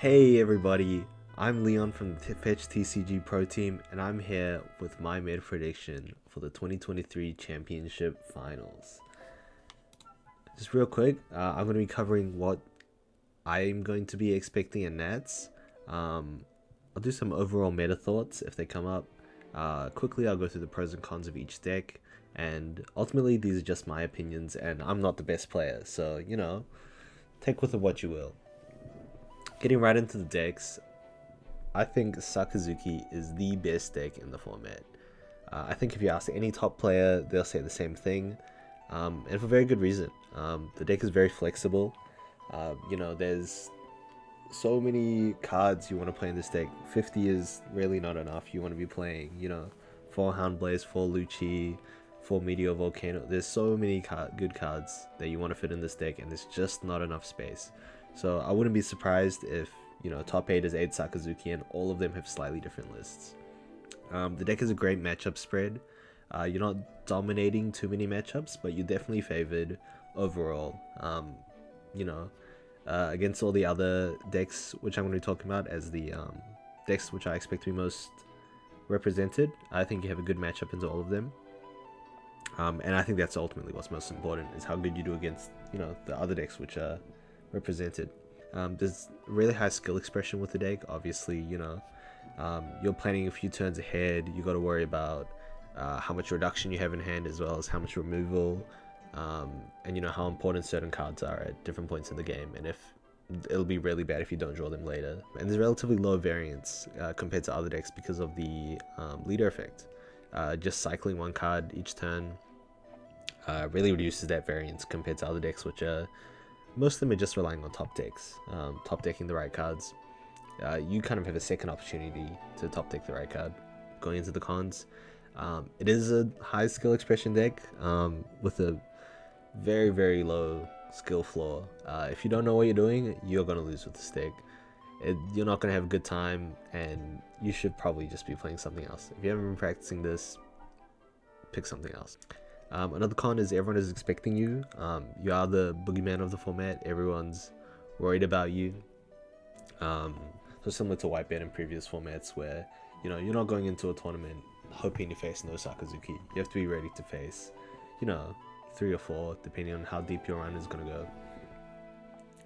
Hey everybody, I'm Leon from the Fetch TCG Pro Team, and I'm here with my meta prediction for the 2023 Championship Finals. Just real quick, I'm going to be covering what I'm going to be expecting in Nats. I'll do some overall meta thoughts if they come up. Quickly, I'll go through the pros and cons of each deck, and ultimately, these are just my opinions, and I'm not the best player, so take with it what you will. Getting right into the decks, I think Sakazuki is the best deck in the format. I think if you ask any top player, they'll say the same thing, and for very good reason. The deck is very flexible. There's so many cards you want to play in this deck. 50 is really not enough. You want to be playing, 4 Houndblaze, 4 Lucci, 4 Meteor Volcano. There's so many good cards that you want to fit in this deck, and there's just not enough space. So I wouldn't be surprised if, top 8 is 8 Sakazuki and all of them have slightly different lists. The deck is a great matchup spread. You're not dominating too many matchups, but you're definitely favored overall. Against all the other decks, which I'm going to be talking about as the decks which I expect to be most represented, I think you have a good matchup into all of them. And I think that's ultimately what's most important, is how good you do against, the other decks which are represented. There's really high skill expression with the deck. Obviously, you're planning a few turns ahead. You got to worry about how much reduction you have in hand, as well as how much removal, and how important certain cards are at different points in the game, and if it'll be really bad if you don't draw them later. And there's relatively low variance compared to other decks because of the leader effect. Just cycling one card each turn really reduces that variance compared to other decks, which are most of them are just relying on top decks, top decking the right cards. You kind of have a second opportunity to top deck the right card. Going into the cons, it is a high skill expression deck with a very, very low skill floor. If you don't know what you're doing, you're going to lose with this deck. You're not going to have a good time, and you should probably just be playing something else. If you haven't been practicing this, pick something else. Another con is everyone is expecting you. You are the boogeyman of the format. Everyone's worried about you. So similar to Whitebait in previous formats, where you're not going into a tournament hoping to face no Sakazuki. You have to be ready to face 3 or 4, depending on how deep your run is going to go.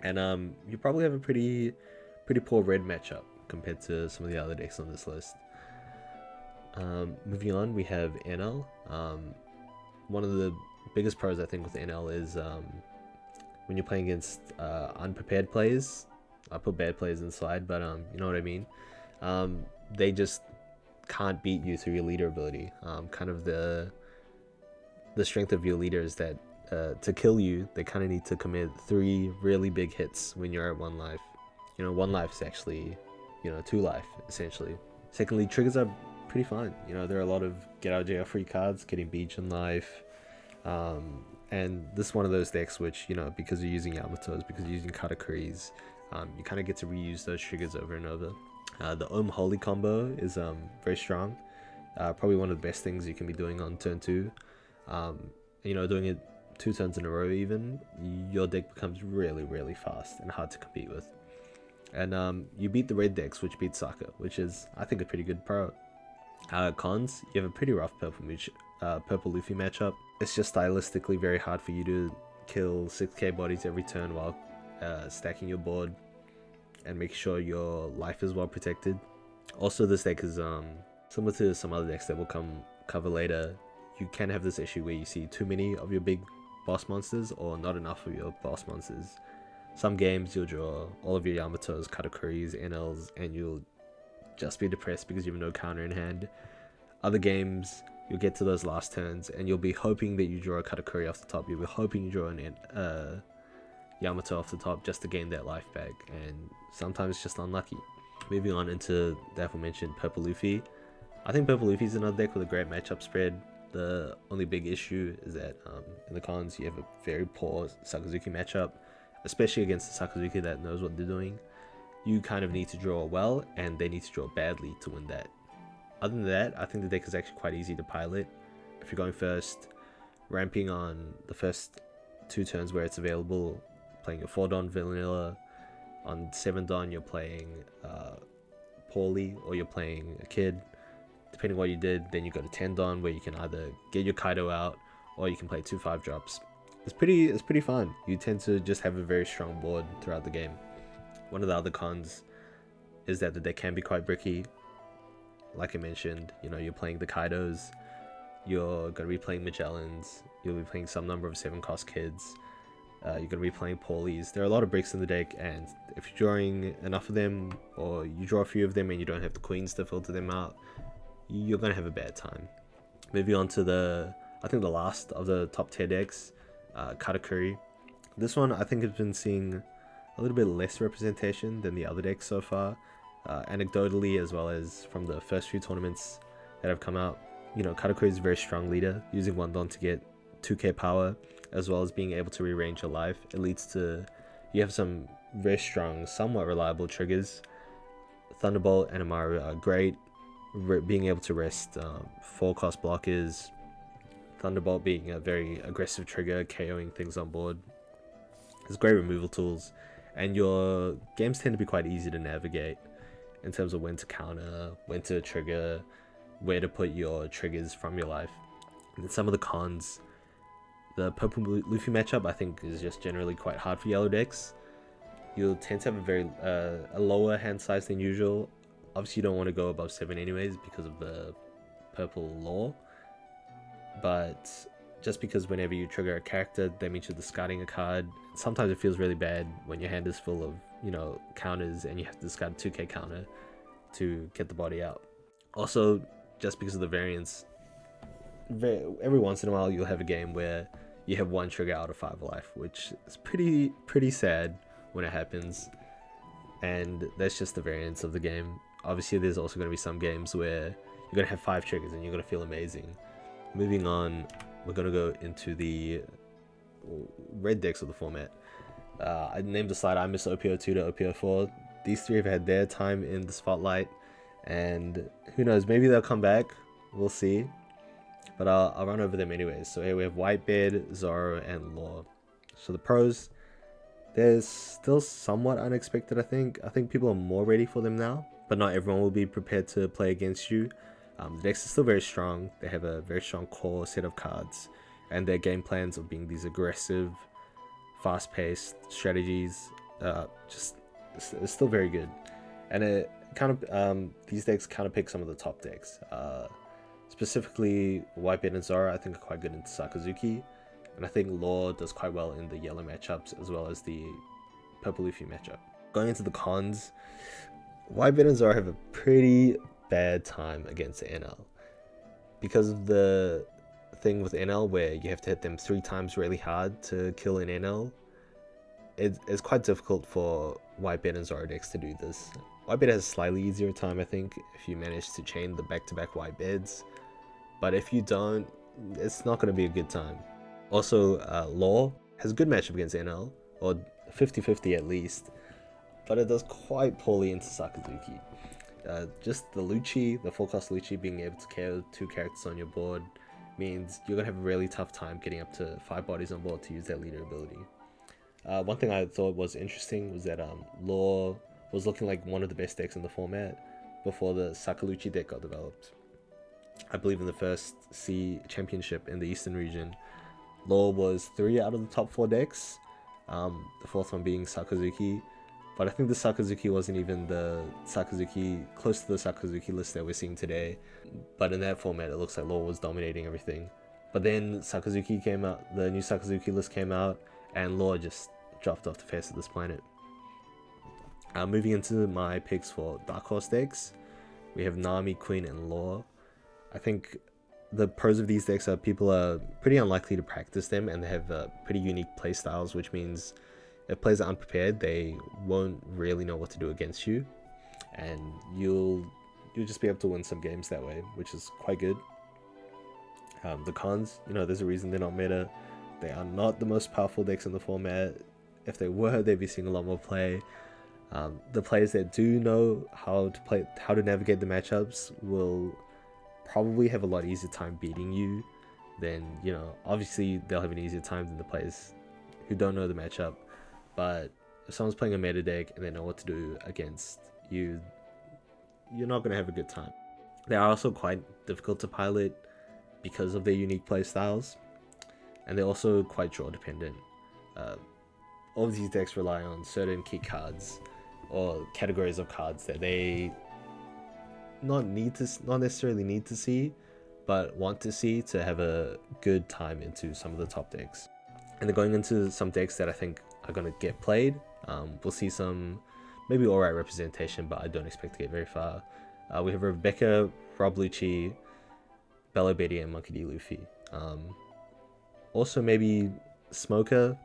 And you probably have a pretty poor red matchup compared to some of the other decks on this list. Moving on, we have NL. One of the biggest pros I think with NL is when you're playing against unprepared players. I put bad players inside, but you know what I mean. They just can't beat you through your leader ability. Kind of the strength of your leader is that to kill you, they kind of need to commit 3 really big hits when you're at 1 life. 1 life is actually 2 life essentially. Secondly, triggers are pretty fun. There are a lot of get out of jail free cards, getting beach in life, and this is one of those decks which because you're using Yamatos, because you're using Katakuris, you kind of get to reuse those triggers over and over. The Holy combo is very strong. Probably one of the best things you can be doing on turn 2. Doing it 2 turns in a row even, your deck becomes really, really fast and hard to compete with. And you beat the red decks, which beat Saka, which is, I think, a pretty good pro. Cons, you have a pretty rough purple Luffy matchup. It's just stylistically very hard for you to kill 6k bodies every turn while stacking your board and making sure your life is well protected. Also, this deck is similar to some other decks that we'll cover later. You can have this issue where you see too many of your big boss monsters or not enough of your boss monsters. Some games you'll draw all of your Yamatos, Katakuris, NLs, and you'll just be depressed because you have no counter in hand. Other games, you'll get to those last turns and you'll be hoping that you draw a Katakuri off the top. You'll be hoping you draw an Yamato off the top just to gain that life back, and sometimes it's just unlucky. Moving on into the aforementioned Purple Luffy. I think Purple Luffy is another deck with a great matchup spread. The only big issue is that in the cons you have a very poor Sakazuki matchup, especially against the Sakazuki that knows what they're doing. You kind of need to draw well, and they need to draw badly to win that. Other than that, I think the deck is actually quite easy to pilot. If you're going first, ramping on the first 2 turns where it's available, playing a 4-Don vanilla, On 7 Dawn, you're playing Paulie, or you're playing a kid. Depending on what you did, then you go to 10 Dawn, where you can either get your Kaido out, or you can play 2 5-drops. It's pretty fun. You tend to just have a very strong board throughout the game. One of the other cons is that the deck can be quite bricky. Like I mentioned, you're playing the Kaidos, you're going to be playing Magellans, you'll be playing some number of 7-cost kids, you're going to be playing Paulies. There are a lot of bricks in the deck, and if you're drawing enough of them, or you draw a few of them and you don't have the queens to filter them out, you're going to have a bad time. Moving on to I think the last of the top tier decks, Katakuri. This one I think has been seeing a little bit less representation than the other decks so far, anecdotally as well as from the first few tournaments that have come out. Katakuri is a very strong leader, using 1 Don to get 2k power, as well as being able to rearrange your life. It leads to you have some very strong, somewhat reliable triggers. Thunderbolt and Amaru are great. Being able to rest 4-cost blockers, Thunderbolt being a very aggressive trigger, KOing things on board. There's great removal tools, and your games tend to be quite easy to navigate in terms of when to counter, when to trigger, where to put your triggers from your life. And some of the cons, the purple Luffy matchup I think is just generally quite hard for yellow decks. You'll tend to have a lower hand size than usual. Obviously, you don't want to go above 7 anyways because of the purple law. But just because whenever you trigger a character, that means you're discarding a card. Sometimes it feels really bad when your hand is full of, counters, and you have to discard a 2k counter to get the body out. Also, just because of the variance, every once in a while you'll have a game where you have 1 trigger out of 5 life, which is pretty sad when it happens. And that's just the variance of the game. Obviously, there's also going to be some games where you're going to have 5 triggers and you're going to feel amazing. Moving on, we're going to go into the red decks of the format. I named the slide I miss OP02 to OP04. These 3 have had their time in the spotlight, and who knows, maybe they'll come back. We'll see. But I'll run over them anyways. So here we have Whitebeard, Zoro, and Law. So the pros, they're still somewhat unexpected, I think. I think people are more ready for them now, but not everyone will be prepared to play against you. The decks are still very strong. They have a very strong core set of cards, and their game plans of being these aggressive, fast-paced strategies, it's still very good. And it kind of these decks kind of pick some of the top decks. Specifically, Whitebeard and Zoro I think are quite good into Sakazuki, and I think Law does quite well in the yellow matchups as well as the purple Luffy matchup. Going into the cons, Whitebeard and Zoro have a pretty bad time against NL because of the thing with NL where you have to hit them 3 times really hard to kill an NL. It's quite difficult for Whitebeard and Zoro decks to do this. Whitebeard has a slightly easier time, I think, if you manage to chain the back-to-back Whitebeards, but if you don't, it's not going to be a good time. Also, Law has a good matchup against NL, or 50-50 at least, but it does quite poorly into Sakazuki. Just the Lucci, the 4-cost Lucci being able to KO 2 characters on your board means you're going to have a really tough time getting up to 5 bodies on board to use their leader ability. One thing I thought was interesting was that Law was looking like one of the best decks in the format before the Sakaluchi deck got developed. I believe in the first C championship in the Eastern region, Law was 3 out of the top 4 decks, the 4th one being Sakazuki. But I think the Sakazuki wasn't even the Sakazuki close to the Sakazuki list that we're seeing today. But in that format, it looks like Law was dominating everything. But then Sakazuki came out, the new Sakazuki list came out, and Law just dropped off the face of this planet. Moving into my picks for Darkhorse decks, we have Nami, Queen, and Law. I think the pros of these decks are people are pretty unlikely to practice them, and they have pretty unique play styles, which means if players are unprepared, they won't really know what to do against you, and you'll just be able to win some games that way, which is quite good. The cons, there's a reason they're not meta. They are not the most powerful decks in the format. If they were, they'd be seeing a lot more play. The players that do know how to navigate the matchups will probably have a lot easier time beating you than, obviously they'll have an easier time than the players who don't know the matchup. But if someone's playing a meta deck and they know what to do against you, you're not going to have a good time. They are also quite difficult to pilot because of their unique play styles, and they're also quite draw dependent. All of these decks rely on certain key cards or categories of cards that they not necessarily need to see, but want to see to have a good time into some of the top decks. And they're going into some decks that I think are going to get played. We'll see some maybe alright representation, but I don't expect to get very far. We have Rebecca, Rob Lucci, Bello Betty, and Monkey D. Luffy. Also maybe Smoker,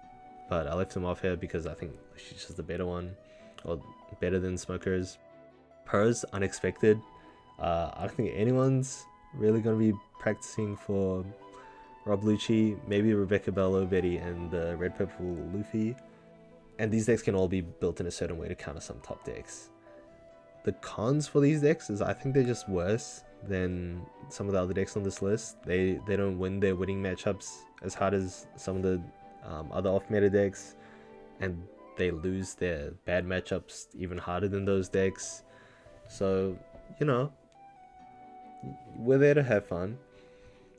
but I left him off here because I think she's just the better one, or better than Smokers. Pros, unexpected. I don't think anyone's really going to be practicing for Rob Lucci, maybe Rebecca, Bello Betty, and the Red Purple Luffy. And these decks can all be built in a certain way to counter some top decks. The cons for these decks is I think they're just worse than some of the other decks on this list. They don't win their winning matchups as hard as some of the other off-meta decks, and they lose their bad matchups even harder than those decks. So, you know, we're there to have fun,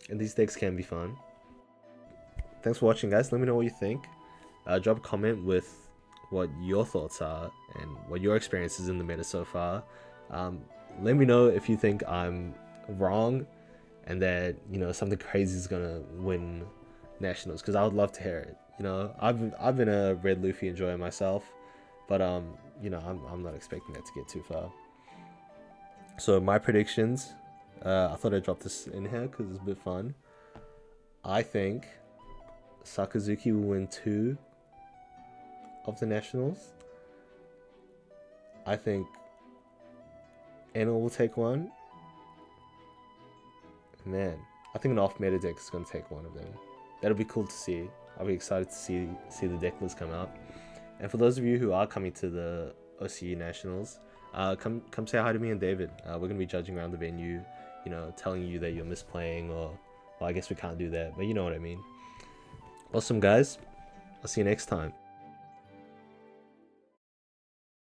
and these decks can be fun. Thanks for watching, guys. Let me know what you think. Drop a comment with what your thoughts are and what your experience is in the meta so far. Let me know if you think I'm wrong and that, you know, something crazy is gonna win nationals, because I would love to hear it. You know, I've been a Red Luffy enjoyer myself, but you know, I'm not expecting that to get too far. So my predictions, I thought I'd drop this in here because it's a bit fun. I think Sakazuki will win 2 of the nationals. I think Enel will take 1. Man, I think an off-meta deck is going to take 1 of them. That'll be cool to see. I'll be excited to see the deck list come out. And for those of you who are coming to the OCE nationals, come say hi to me and David. We're going to be judging around the venue, you know, telling you that you're misplaying, or, well, I guess we can't do that, but you know what I mean. Awesome, guys. I'll see you next time.